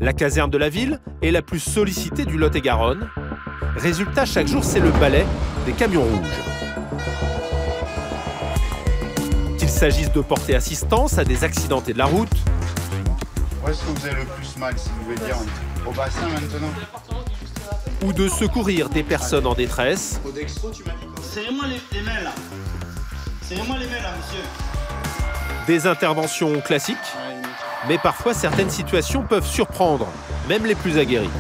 La caserne de la ville est la plus sollicitée du Lot-et-Garonne. Résultat, chaque jour, c'est le balai des camions rouges. Qu'il s'agisse de porter assistance à des accidentés de la route, Où est-ce que vous avez le plus mal, si vous voulez dire? Au bassin maintenant? ou de secourir des personnes en détresse, Au dextro, tu m'as dit quoi? Serrez-moi les mains là. Serrez-moi les mains là, monsieur. des interventions classiques, mais parfois certaines situations peuvent surprendre, même les plus aguerris.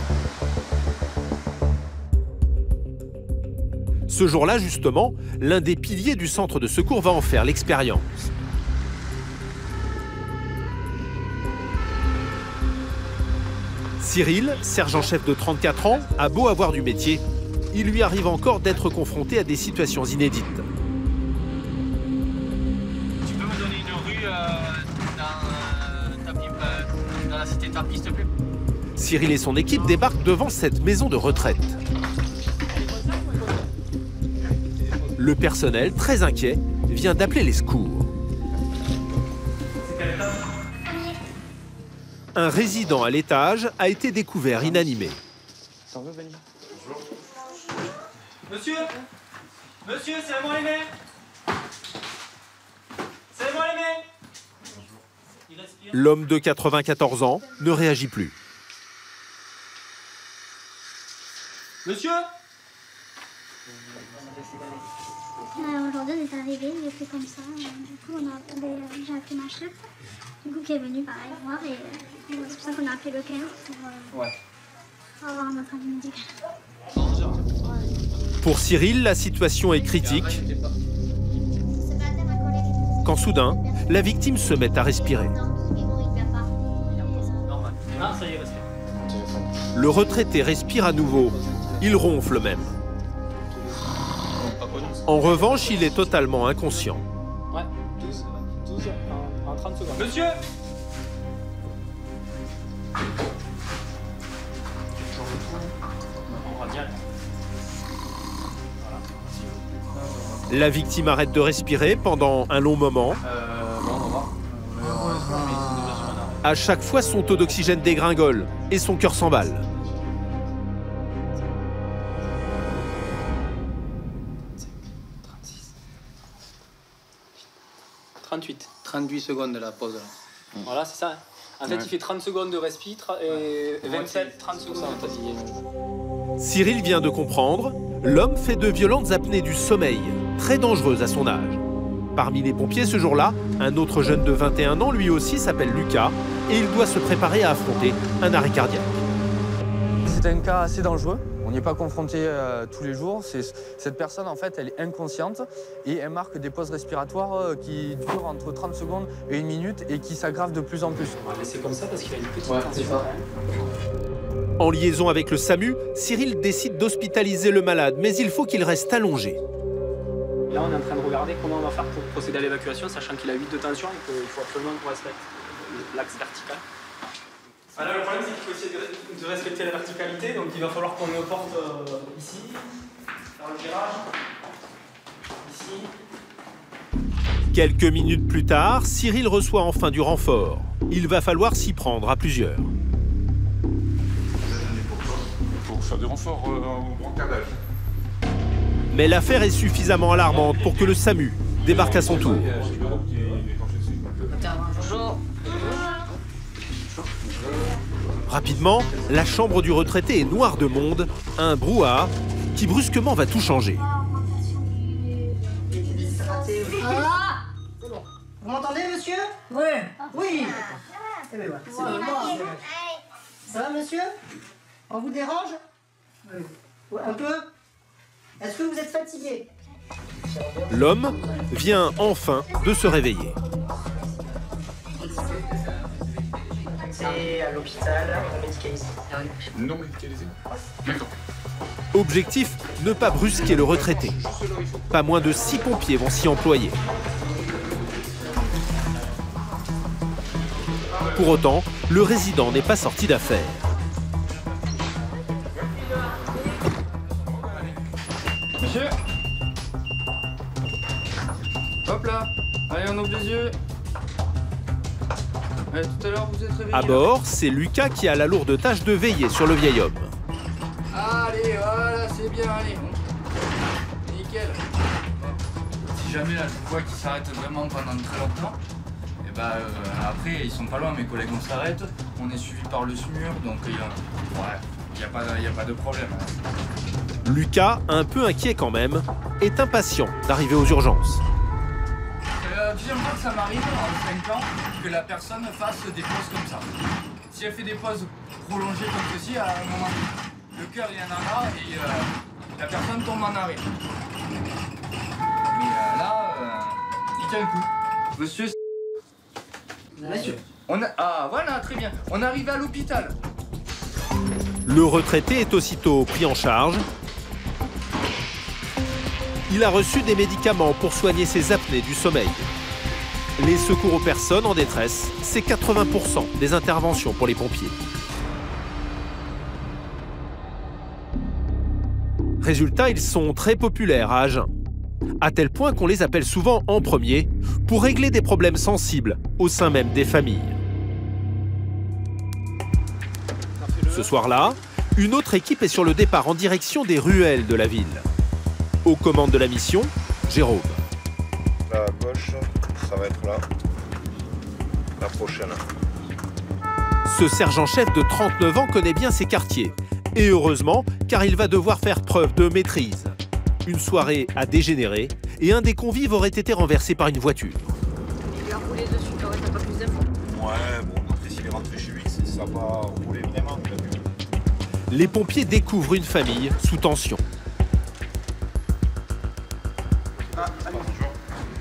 Ce jour-là, justement, l'un des piliers du centre de secours va en faire l'expérience. Cyril, sergent-chef de 34 ans, a beau avoir du métier, il lui arrive encore d'être confronté à des situations inédites. Tu peux me donner une rue dans la cité Tapis, s'il te plaît? Cyril et son équipe débarquent devant cette maison de retraite. Le personnel, très inquiet, vient d'appeler les secours. Un résident à l'étage a été découvert inanimé. Monsieur, serrez-moi les mains. Serrez-moi les mains. Il respire. L'homme de 94 ans ne réagit plus. Monsieur. Aujourd'hui, on est arrivé, il était comme ça. Du coup, j'ai appelé ma chef, du coup, qui est venue pareil voir. Et c'est pour ça qu'on a appelé le 15 pour avoir notre avis médical. Pour Cyril, la situation est critique quand soudain, la victime se met à respirer. Ah, ça y est, respire. Le retraité respire à nouveau. Il ronfle même. En revanche, il est totalement inconscient. Ouais. 12 en 30 secondes. Monsieur. On va direct. La victime arrête de respirer pendant un long moment. À chaque fois, son taux d'oxygène dégringole et son cœur s'emballe. 38 secondes de la pause. Voilà, c'est ça. En fait, il fait 30 secondes de respi et 27, 30 secondes. Cyril vient de comprendre, l'homme fait de violentes apnées du sommeil, très dangereuses à son âge. Parmi les pompiers ce jour-là, un autre jeune de 21 ans, lui aussi, s'appelle Lucas, et il doit se préparer à affronter un arrêt cardiaque. C'est un cas assez dangereux. On n'y est pas confronté tous les jours. Cette personne, en fait, elle est inconsciente et elle marque des pauses respiratoires qui durent entre 30 secondes et 1 minute et qui s'aggravent de plus en plus. On va laisser comme ça parce qu'il a une petite tension. En liaison avec le SAMU, Cyril décide d'hospitaliser le malade, mais il faut qu'il reste allongé. Là, on est en train de regarder comment on va faire pour procéder à l'évacuation, sachant qu'il a 8 de tension et qu'il faut absolument qu'on respecte l'axe vertical. Alors, le problème, c'est qu'il faut essayer de respecter la verticalité, donc il va falloir qu'on le porte ici, faire le virage, ici. Quelques minutes plus tard, Cyril reçoit enfin du renfort. Il va falloir s'y prendre à plusieurs. Pour faire du renfort au brancardage. Mais l'affaire est suffisamment alarmante pour que le SAMU débarque à son tour. Rapidement, la chambre du retraité est noire de monde, un brouhaha qui brusquement va tout changer. Vous m'entendez, monsieur? Oui. Oui. Eh ben, voilà. Ça va, monsieur? On vous dérange? Oui. Un peu? Est-ce que vous êtes fatigué? L'homme vient enfin de se réveiller. C'est à l'hôpital, médicalisé. Non médicalisé. D'accord. Objectif, ne pas brusquer le retraité. Pas moins de 6 pompiers vont s'y employer. Pour autant, le résident n'est pas sorti d'affaire. Monsieur. Hop là. Allez, on ouvre les yeux. Ouais, tout à l'heure, vous êtes réveillé. À bord, c'est Lucas qui a la lourde tâche de veiller sur le vieil homme. Allez, voilà, c'est bien, allez. Nickel. Si jamais là, je vois qu'ils s'arrêtent vraiment pendant très longtemps, et bah après, ils sont pas loin, mes collègues, on s'arrête. On est suivi par le SMUR, donc il n'y a pas de problème. Lucas, un peu inquiet quand même, est impatient d'arriver aux urgences. Deuxième fois que ça m'arrive en 5 ans que la personne fasse des pauses comme ça. Si elle fait des pauses prolongées comme ceci, à un moment, le cœur il y en a et la personne tombe en arrêt. Mais là, il tient le coup. Monsieur. Monsieur. Ah voilà, très bien. On arrive à l'hôpital. Le retraité est aussitôt pris en charge. Il a reçu des médicaments pour soigner ses apnées du sommeil. Les secours aux personnes en détresse, c'est 80% des interventions pour les pompiers. Résultat, ils sont très populaires à Agen, à tel point qu'on les appelle souvent en premier pour régler des problèmes sensibles au sein même des familles. Ce soir-là, une autre équipe est sur le départ en direction des ruelles de la ville. Aux commandes de la mission, Jérôme. La gauche, ça va être là. La prochaine. Ce sergent-chef de 39 ans connaît bien ses quartiers. Et heureusement, car il va devoir faire preuve de maîtrise. Une soirée a dégénéré et un des convives aurait été renversé par une voiture. Il lui a roulé dessus, t'as pas plus d'infos. Ouais, bon, après s'il est rentré chez lui, ça va rouler vraiment. Les pompiers découvrent une famille sous tension.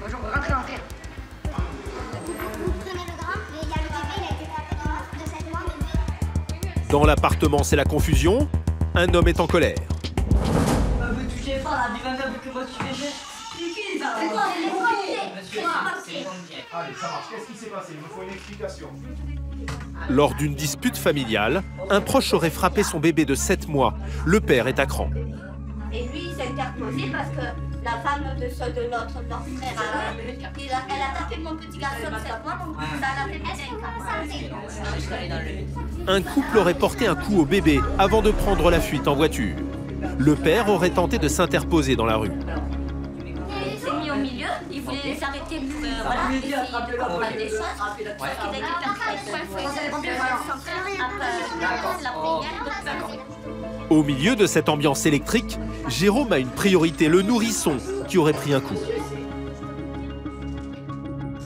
Bonjour, rentrez. Dans l'appartement, c'est la confusion. Un homme est en colère. Me touchez pas là, dis-moi que moi tu fais. C'est qui ça? Allez, ça marche. Qu'est-ce qui s'est passé? Il me faut une explication. Lors d'une dispute familiale, un proche aurait frappé son bébé de 7 mois. Le père est à cran. Et lui, il s'est interposé parce que la femme de notre frère, elle a tapé mon petit garçon de 7 mois, donc ça l'a fait péter. Un couple aurait porté un coup au bébé avant de prendre la fuite en voiture. Le père aurait tenté de s'interposer dans la rue. Il s'est mis au milieu, il voulait les arrêter pour essayer de comprendre des choses. Au milieu de cette ambiance électrique, Jérôme a une priorité, le nourrisson, qui aurait pris un coup.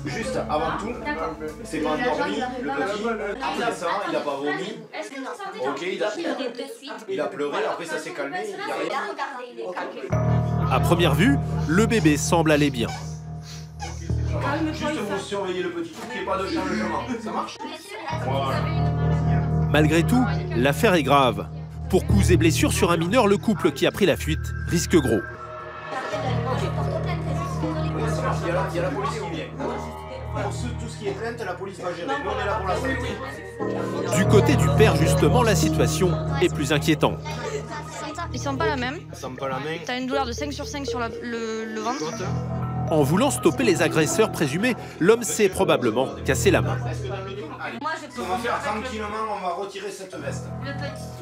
Juste avant tout, c'est pas endormi, le petit. Après ça, il a pas vomi. Ok, il a pleuré, après ça s'est calmé, il y a rien. À première vue, le bébé semble aller bien. Juste vous surveillez le petit, qu'il n'y ait pas de changement. Ça marche? Malgré tout, l'affaire est grave. Pour coups et blessures sur un mineur, le couple qui a pris la fuite risque gros. Il y a la police qui vient. Pour tout ce qui est plainte, la police va gérer. Nous, on est là pour la santé. Du côté du père, justement, la situation est plus inquiétante. Ils sentent pas la même. Ils sentent pas la main. T'as une douleur de 5 sur 5 sur le ventre. En voulant stopper les agresseurs présumés, l'homme s'est probablement cassé la main. Moi, je On va faire tranquillement, on va retirer cette veste.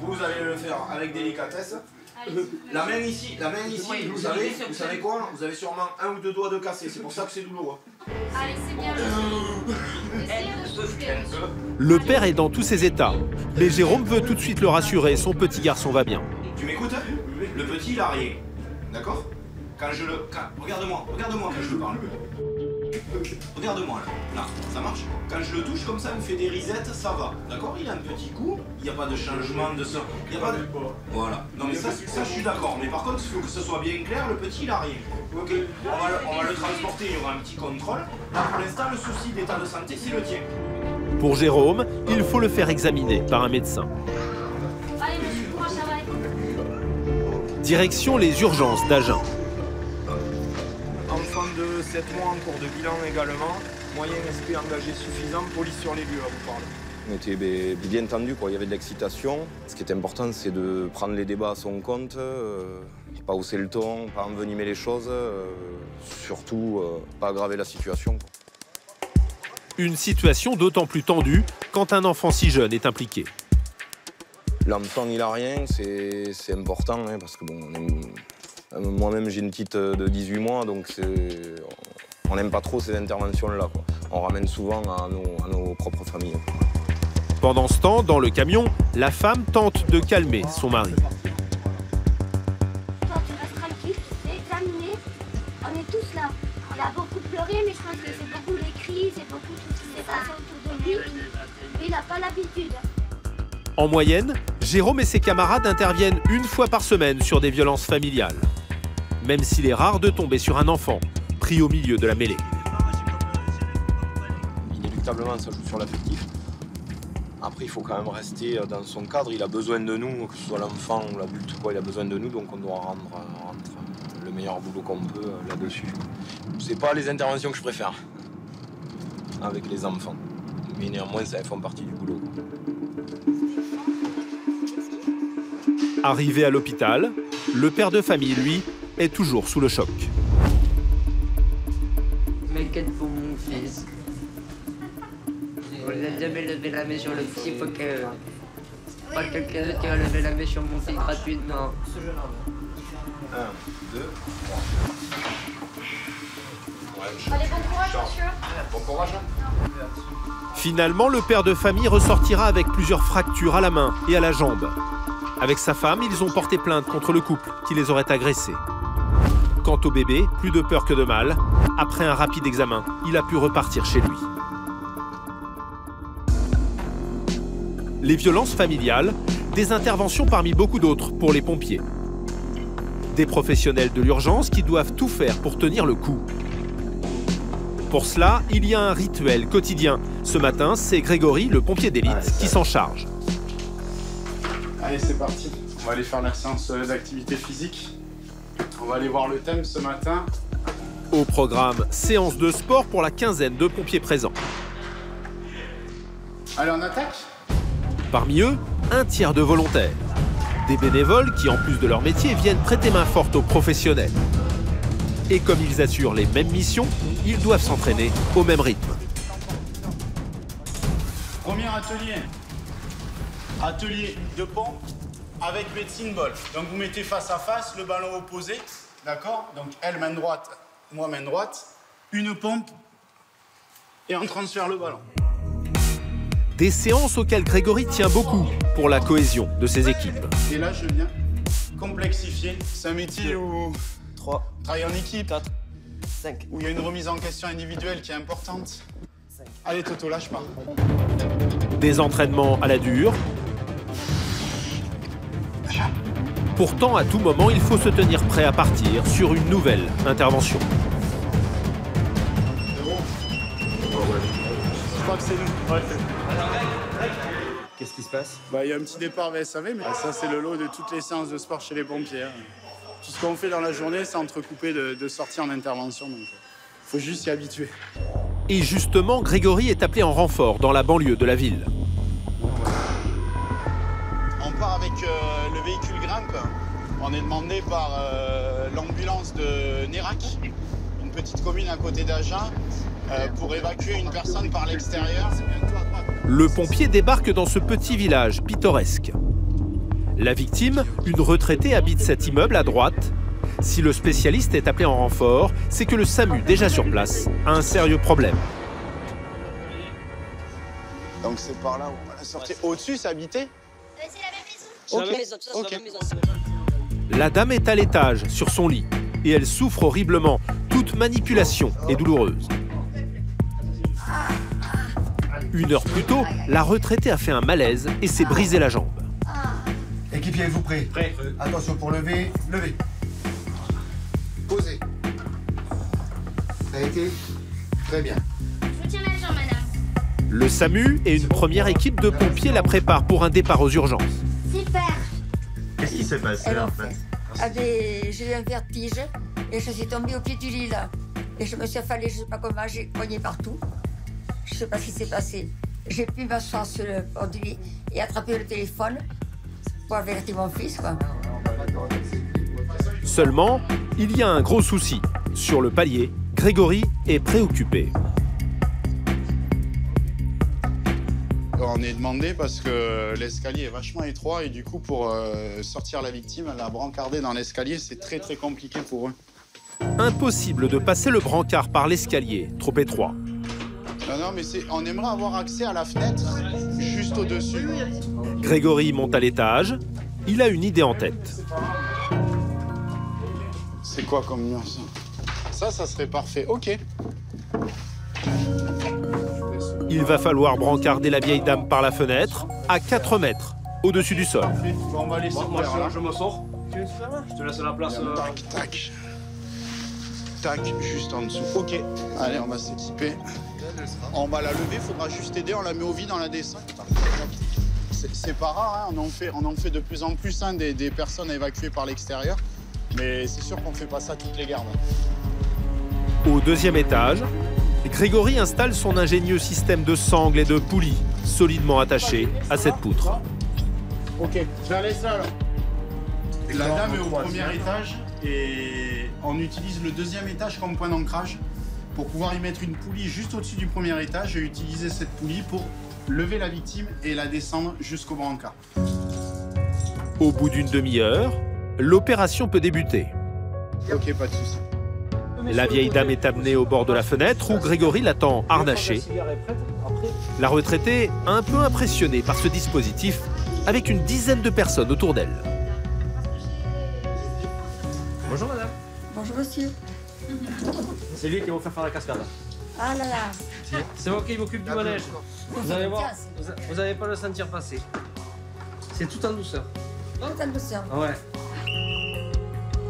Vous allez le faire avec délicatesse. La main ici, vous savez quoi? Vous avez sûrement 1 ou 2 doigts de cassé, c'est pour ça que c'est douloureux. Allez, c'est bien. Le père est dans tous ses états, mais Jérôme veut tout de suite le rassurer, son petit garçon va bien. Tu m'écoutes? Le petit, il a rien. D'accord? Regarde-moi quand je le parle. Regarde-moi là, ça marche? Quand je le touche comme ça, il me fait des risettes, ça va. D'accord? Il a un petit coup, il n'y a pas de changement de ça. Il n'y a pas de... Voilà. Non mais ça je suis d'accord. Mais par contre, il faut que ce soit bien clair, le petit il a rien. Ok, on va le transporter, il y aura un petit contrôle. Là pour l'instant, le souci d'état de santé, c'est le tien. Pour Jérôme, il faut le faire examiner par un médecin. Allez, monsieur, courage, ça va aller. Direction les urgences d'Agen. Enfant de 7 mois en cours de bilan également. Moyen SP engagé suffisant, police sur les lieux à vous parler. On était bien tendu, quoi. Il y avait de l'excitation. Ce qui est important, c'est de prendre les débats à son compte, pas hausser le ton, pas envenimer les choses, surtout pas aggraver la situation, quoi. Une situation d'autant plus tendue quand un enfant si jeune est impliqué. L'enfant, il a rien, c'est important, hein, parce que bon, moi-même j'ai une petite de 18 mois, donc on n'aime pas trop ces interventions-là. On ramène souvent à nos propres familles. Pendant ce temps, dans le camion, la femme tente de calmer son mari. Toi, tu restes tranquille, c'est examiné. On est tous là. Il a beaucoup pleuré, mais je pense que c'est beaucoup les cris, c'est beaucoup tout ce qui s'est passé autour de lui. Lui, il n'a pas l'habitude. En moyenne, Jérôme et ses camarades interviennent une fois par semaine sur des violences familiales. Même s'il est rare de tomber sur un enfant pris au milieu de la mêlée. Inéluctablement, ça joue sur l'affectif. Après, il faut quand même rester dans son cadre. Il a besoin de nous, que ce soit l'enfant ou l'adulte, il a besoin de nous, donc on doit rendre le meilleur boulot qu'on peut là-dessus. C'est pas les interventions que je préfère avec les enfants, mais néanmoins, ça font partie du boulot. Arrivé à l'hôpital, le père de famille, lui, est toujours sous le choc. Je m'inquiète pour mon fils. On n'a jamais levé la main sur le petit, il faut que pas quelqu'un d'autre qui va lever la main sur mon fils gratuitement. 1, 2, 3. Allez, bon courage, monsieur. Bon courage. Finalement, le père de famille ressortira avec plusieurs fractures à la main et à la jambe. Avec sa femme, ils ont porté plainte contre le couple qui les aurait agressés. Quant au bébé, plus de peur que de mal. Après un rapide examen, il a pu repartir chez lui. Les violences familiales, des interventions parmi beaucoup d'autres pour les pompiers. Des professionnels de l'urgence qui doivent tout faire pour tenir le coup. Pour cela, il y a un rituel quotidien. Ce matin, c'est Grégory, le pompier d'élite, qui s'en charge. Allez, c'est parti. On va aller faire la séance d'activité physique. On va aller voir le thème ce matin. Au programme, séance de sport pour la quinzaine de pompiers présents. Allez, on attaque. Parmi eux, un tiers de volontaires. Des bénévoles qui, en plus de leur métier, viennent prêter main forte aux professionnels. Et comme ils assurent les mêmes missions, ils doivent s'entraîner au même rythme. Premier atelier. Atelier de pompe avec medicine ball. Donc vous mettez face à face, le ballon opposé, d'accord? Donc elle main droite, moi main droite, une pompe et on transfère le ballon. Des séances auxquelles Grégory tient beaucoup pour la cohésion de ses équipes. Et là je viens complexifier. C'est un métier où 3, travailler en équipe, 4, 5. Où il y a une remise en question individuelle qui est importante. 5. Allez Toto, lâche pas. Des entraînements à la dure. Pourtant, à tout moment, il faut se tenir prêt à partir sur une nouvelle intervention. C'est bon? Je crois que c'est nous. Ouais, c'est nous. Qu'est-ce qui se passe? Il y a un petit départ VSAV, mais ça, c'est le lot de toutes les séances de sport chez les pompiers. Tout ce qu'on fait dans la journée, c'est entrecoupé de sorties en intervention. Donc, faut juste s'y habituer. Et justement, Grégory est appelé en renfort dans la banlieue de la ville. On part avec le véhicule Grimpe. On est demandé par l'ambulance de Nérac, une petite commune à côté d'Agen, pour évacuer une personne par l'extérieur. Le pompier débarque dans ce petit village pittoresque. La victime, une retraitée, habite cet immeuble à droite. Si le spécialiste est appelé en renfort, c'est que le SAMU, déjà sur place, a un sérieux problème. Donc c'est par là où on va la sortir. Au-dessus, c'est habité? C'est la même maison. C'est la même maison. La dame est à l'étage, sur son lit, et elle souffre horriblement. Toute manipulation est douloureuse. 1 heure plus tôt, la retraitée a fait un malaise et s'est brisé la jambe. Équipier, êtes-vous prêt? Prêt. Attention pour lever, levez. Posez. Ça a été? Très bien. Je tiens la jambe, madame. Le SAMU et une première équipe de pompiers la préparent pour un départ aux urgences. Super. Qu'est-ce qui s'est passé en fait? J'ai eu un vertige et je suis tombée au pied du lit là. Et je me suis affalée, je ne sais pas comment, j'ai cogné partout. Je ne sais pas ce qui s'est passé. J'ai pu m'asseoir sur le bord du lit et attraper le téléphone pour avertir mon fils, quoi. Seulement, il y a un gros souci. Sur le palier, Grégory est préoccupé. j'en ai demandé parce que l'escalier est vachement étroit et du coup, pour sortir la victime, la brancarder dans l'escalier, c'est très très compliqué pour eux. Impossible de passer le brancard par l'escalier, trop étroit. Non, mais on aimerait avoir accès à la fenêtre juste au-dessus. Grégory monte à l'étage. Il a une idée en tête. C'est quoi comme mur, ça, ça serait parfait. Ok. Il va falloir brancarder la vieille dame par la fenêtre à 4 mètres au-dessus du sol. Bon, on va laisser je me sors. Je te laisse la place. Tac, tac. Tac, juste en dessous. Ok. Allez, on va s'équiper. On va la lever, il faudra juste aider. On la met au vide, on la descend. C'est pas rare, hein. On en fait de plus en plus, hein, des personnes évacuées par l'extérieur. Mais c'est sûr qu'on ne fait pas ça toutes les gardes. Au 2e étage, Grégory installe son ingénieux système de sangles et de poulies solidement attachées à cette poutre. Ok, je la laisse là. La dame est au 1er étage et on utilise le 2e étage comme point d'ancrage pour pouvoir y mettre une poulie juste au-dessus du 1er étage et utiliser cette poulie pour lever la victime et la descendre jusqu'au brancard. Au bout d'une demi-heure, l'opération peut débuter. Ok, pas de souci. La vieille dame est amenée au bord de la fenêtre où Grégory l'attend harnaché. La retraitée, un peu impressionnée par ce dispositif, avec une dizaine de personnes autour d'elle. Bonjour madame. Bonjour monsieur. C'est lui qui va vous faire la cascade. Ah là là. C'est moi qui m'occupe du manège. Vous allez voir, vous n'allez pas le sentir passer. C'est tout en douceur. Tout en douceur. Ouais.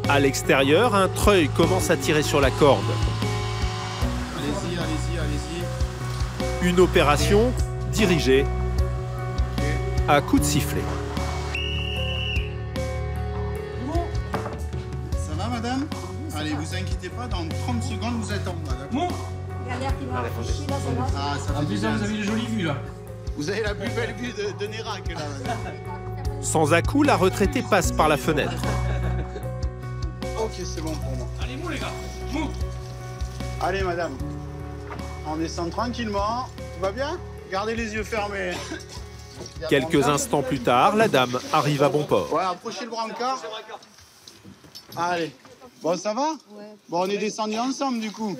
À l'extérieur, un treuil commence à tirer sur la corde. Allez-y, allez-y, allez-y. Une opération dirigée à coups de sifflet. Ça va, madame? Allez, vous inquiétez pas, dans 30 secondes, vous êtes en bas, d'accord? Ah, ça fait du bien. Vous avez une jolie vue, là. Vous avez la plus belle vue de Nérac, là, madame. Sans à-coup, la retraitée passe par la fenêtre. Ok, c'est bon pour moi. Allez, mou, les gars. Mou. Allez, madame. On descend tranquillement. Tout va bien? Gardez les yeux fermés. Quelques instants plus tard, la dame arrive à bon port. Ouais, approchez le brancard. Allez. Bon, ça va? Bon, on est descendus ensemble, du coup.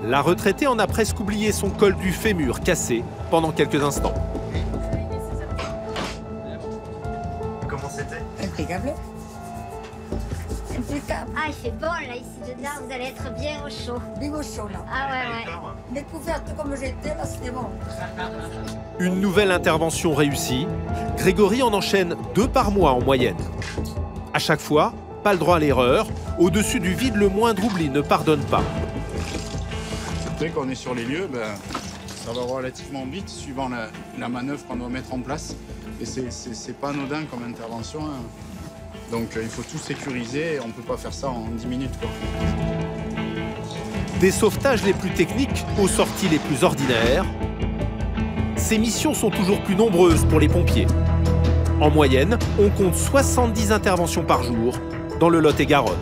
La retraitée en a presque oublié son col du fémur cassé pendant quelques instants. Comment c'était? Impeccable. Impeccable. Ah, il fait bon là, ici dedans, vous allez être bien au chaud. Bien au chaud là. Ah ouais. Découverte comme j'étais, là c'était bon. Une nouvelle intervention réussie. Grégory en enchaîne 2 par mois en moyenne. À chaque fois, pas le droit à l'erreur. Au-dessus du vide, le moindre oubli ne pardonne pas. Dès qu'on est sur les lieux, ben, ça va relativement vite, suivant la manœuvre qu'on doit mettre en place. Et c'est pas anodin comme intervention. Hein. Donc il faut tout sécuriser et on peut pas faire ça en 10 minutes. Quoi. Des sauvetages les plus techniques aux sorties les plus ordinaires, ces missions sont toujours plus nombreuses pour les pompiers. En moyenne, on compte 70 interventions par jour dans le Lot-et-Garonne.